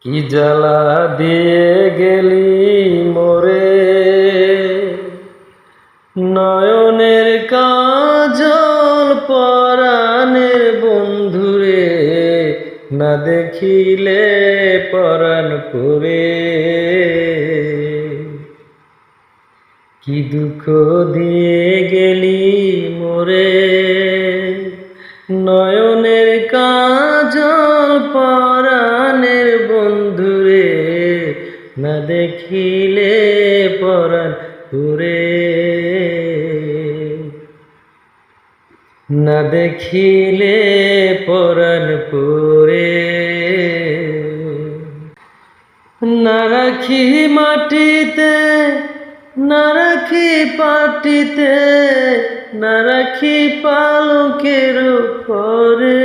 কি জ্বালা দিয়ে গেলি মোরে, নয়নের কাজল পরাণের বন্ধুরে, না দেখিলে পরাণ পুরে। কি দুঃখ দিয়ে গেলি মোরে, নয়নের কাজল পরাণের বন্ধুরে, না দেখিলে পরাণ পুরে। না দেখিলে পরাণ পুরে। না রাখি মাটিতে, না রাখি পাটিতে, না রাখি পালকের উপরে।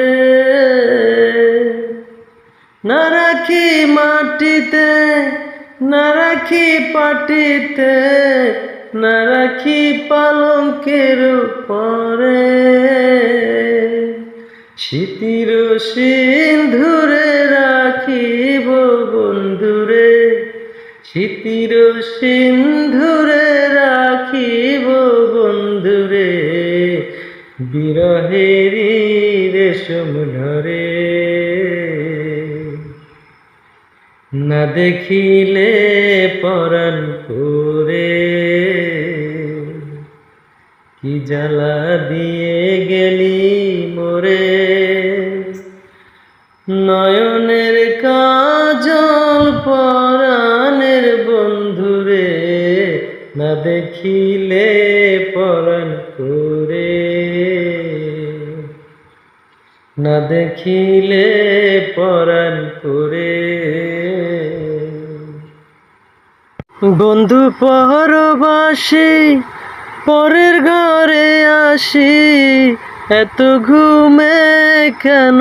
না রাখি মাটিতে, না রাখি পাটিতে, না রাখি পালকের উপরে। স্মৃতির সিন্ধুরে রাখিব বন্ধুরে, স্মৃতির সিন্ধুরে রাখিব বন্ধুরে, বিরহেরি রেশম ধরে। না দেখিলে পরাণ পুরে। কি জ্বালা দিয়ে গেলি মোরে, নয়নের কাজল পরাণের বন্ধুরে, না দেখিলে পরাণ পুরে। না দেখিলে পরাণ পুরে। বন্ধু পরবাসী পরের ঘরে আসি, এত ঘুমে কেন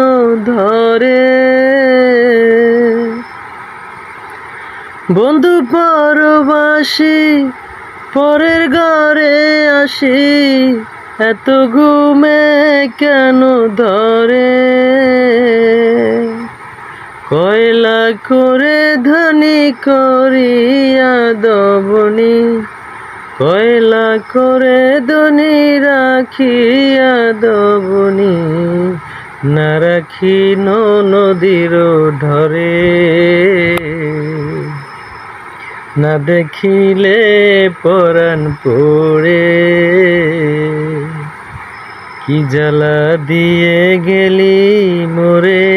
ধরে। বন্ধু পরবাসী পরের ঘরে আসি, এত ঘুমে কেন ধরে। কয়লা করে ধনী করিয়া দবনি, কয়লা করে ধনী রাখিয়া দবনি, না রাখি নদীর ধরে। না দেখিলে পরাণ পুরে। কি জ্বালা দিয়ে গেলি মোরে,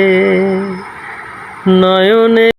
নয়নে